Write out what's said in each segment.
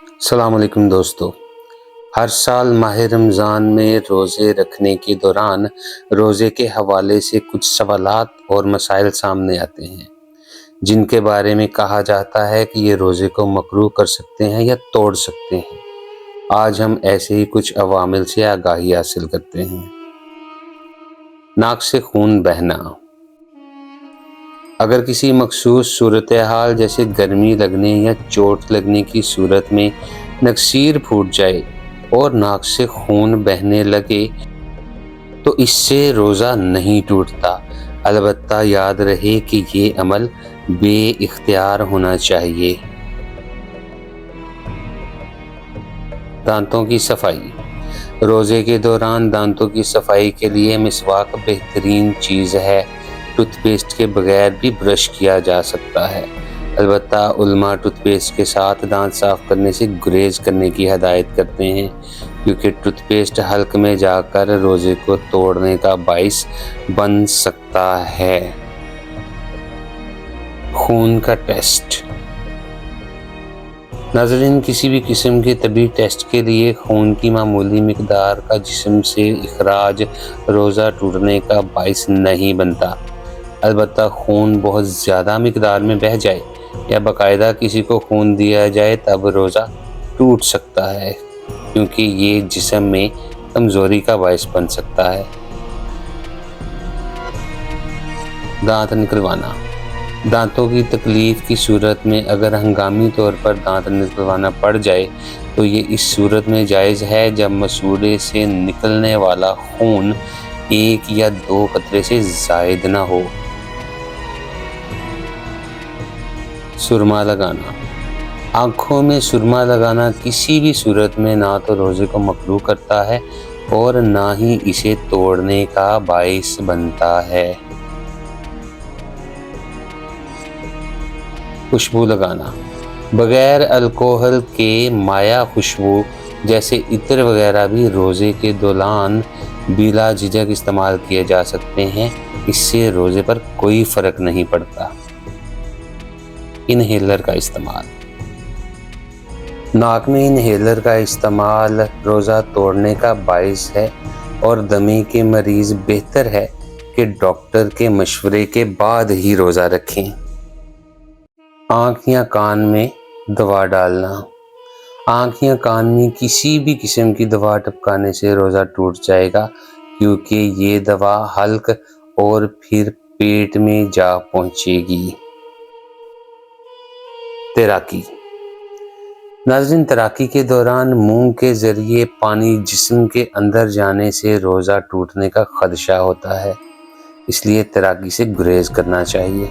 السلام علیکم دوستو، ہر سال ماہ رمضان میں روزے رکھنے کے دوران روزے کے حوالے سے کچھ سوالات اور مسائل سامنے آتے ہیں جن کے بارے میں کہا جاتا ہے کہ یہ روزے کو مکروہ کر سکتے ہیں یا توڑ سکتے ہیں۔ آج ہم ایسے ہی کچھ عوامل سے آگاہی حاصل کرتے ہیں۔ ناک سے خون بہنا۔ اگر کسی مخصوص صورتحال جیسے گرمی لگنے یا چوٹ لگنے کی صورت میں نکسیر پھوٹ جائے اور ناک سے خون بہنے لگے تو اس سے روزہ نہیں ٹوٹتا، البتہ یاد رہے کہ یہ عمل بے اختیار ہونا چاہیے۔ دانتوں کی صفائی۔ روزے کے دوران دانتوں کی صفائی کے لیے مسواک بہترین چیز ہے۔ ٹوتھ پیسٹ کے بغیر بھی برش کیا جا سکتا ہے، البتہ علماء ٹوتھ پیسٹ کے ساتھ دانت صاف کرنے سے گریز کرنے کی ہدایت کرتے ہیں، کیونکہ ٹوتھ پیسٹ حلق میں جا کر روزے کو توڑنے کا باعث بن سکتا ہے۔ خون کا ٹیسٹ۔ ناظرین، کسی بھی قسم کے طبی ٹیسٹ کے لیے خون کی معمولی مقدار کا جسم سے اخراج روزہ ٹوٹنے کا باعث نہیں بنتا، البتہ خون بہت زیادہ مقدار میں بہہ جائے یا باقاعدہ کسی کو خون دیا جائے تب روزہ ٹوٹ سکتا ہے، کیونکہ یہ جسم میں کمزوری کا باعث بن سکتا ہے۔ دانت نکلوانا۔ دانتوں کی تکلیف کی صورت میں اگر ہنگامی طور پر دانت نکلوانا پڑ جائے تو یہ اس صورت میں جائز ہے جب مسوڑھے سے نکلنے والا خون 1 یا 2 قطرے سے زائد نہ ہو۔ سرما لگانا۔ آنکھوں میں سرما لگانا کسی بھی صورت میں نہ تو روزے کو مکروہ کرتا ہے اور نہ ہی اسے توڑنے کا باعث بنتا ہے۔ خوشبو لگانا۔ بغیر الکوہل کے مائع خوشبو جیسے عطر وغیرہ بھی روزے کے دوران بلا جھجک استعمال کیے جا سکتے ہیں، اس سے روزے پر کوئی فرق نہیں پڑتا۔ انہیلر کا استعمال۔ ناک میں انہیلر کا استعمال روزہ توڑنے کا باعث ہے اور دمے کے مریض بہتر ہے کہ ڈاکٹر کے مشورے کے بعد ہی روزہ رکھیں۔ آنکھ یا کان میں دوا ڈالنا۔ آنکھ یا کان میں کسی بھی قسم کی دوا ٹپکانے سے روزہ ٹوٹ جائے گا، کیونکہ یہ دوا حلق اور پھر پیٹ میں جا پہنچے گی۔ تیراکی۔ ناظرین، تیراکی کے دوران منہ کے ذریعے پانی جسم کے اندر جانے سے روزہ ٹوٹنے کا خدشہ ہوتا ہے، اس لیے تیراکی سے گریز کرنا چاہیے۔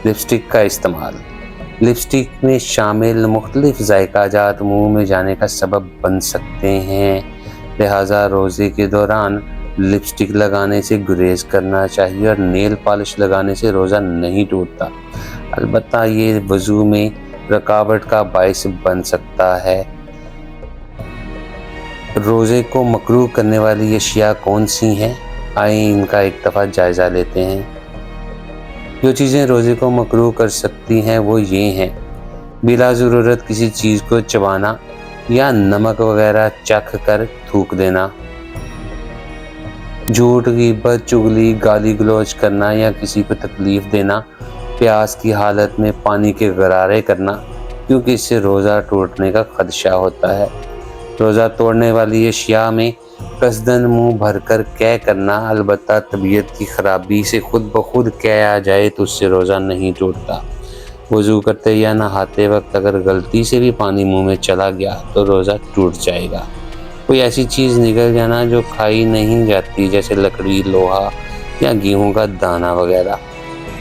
لپسٹک کا استعمال۔ لپسٹک میں شامل مختلف ذائقہ جات منہ میں جانے کا سبب بن سکتے ہیں، لہٰذا روزے کے دوران لپسٹک لگانے سے گریز کرنا چاہیے اور نیل پالش لگانے سے روزہ نہیں ٹوٹتا، البتہ یہ وضو میں رکاوٹ کا باعث بن سکتا ہے۔ روزے کو مکروہ کرنے والی اشیاء کون سی ہیں؟ آئیں ان کا ایک دفعہ جائزہ لیتے ہیں۔ جو چیزیں روزے کو مکروہ کر سکتی ہیں وہ یہ ہیں: بلا ضرورت کسی چیز کو چبانا یا نمک وغیرہ چکھ کر تھوک دینا، جھوٹ، غیبت، چغلی، گالی گلوچ کرنا یا کسی کو تکلیف دینا، پیاس کی حالت میں پانی کے غرارے کرنا، کیونکہ اس سے روزہ ٹوٹنے کا خدشہ ہوتا ہے۔ روزہ توڑنے والی اشیاء میں قصداً منہ بھر کر قے کرنا، البتہ طبیعت کی خرابی سے خود بخود قے آ جائے تو اس سے روزہ نہیں ٹوٹتا۔ وضو کرتے یا نہاتے وقت اگر غلطی سے بھی پانی منہ میں چلا گیا تو روزہ ٹوٹ جائے گا۔ کوئی ایسی چیز نگل جانا جو کھائی نہیں جاتی، جیسے لکڑی، لوہا یا گیہوں کا دانہ وغیرہ۔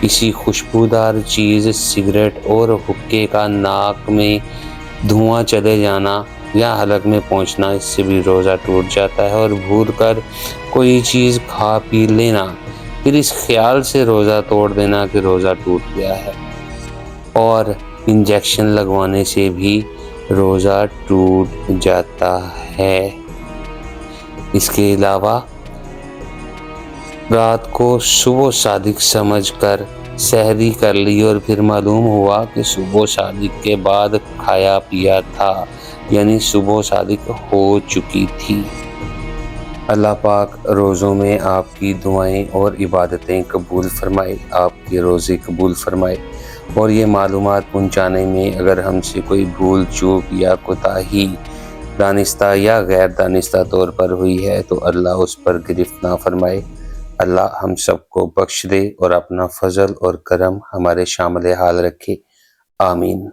کسی خوشبودار چیز، سگریٹ اور حقے کا ناک میں دھواں چلے جانا یا حلق میں پہنچنا، اس سے بھی روزہ ٹوٹ جاتا ہے۔ اور بھول کر کوئی چیز کھا پی لینا، پھر اس خیال سے روزہ توڑ دینا کہ روزہ ٹوٹ گیا ہے، اور انجیکشن لگوانے سے بھی روزہ ٹوٹ جاتا ہے۔ اس کے علاوہ رات کو صبح صادق سمجھ کر سحری کر لی اور پھر معلوم ہوا کہ صبح صادق کے بعد کھایا پیا تھا، یعنی صبح صادق ہو چکی تھی۔ اللہ پاک روزوں میں آپ کی دعائیں اور عبادتیں قبول فرمائے، آپ کے روزے قبول فرمائے، اور یہ معلومات پہنچانے میں اگر ہم سے کوئی بھول چوک یا کوتاہی دانستہ یا غیر دانستہ طور پر ہوئی ہے تو اللہ اس پر گرفت نہ فرمائے۔ اللہ ہم سب کو بخش دے اور اپنا فضل اور کرم ہمارے شامل حال رکھے، آمین۔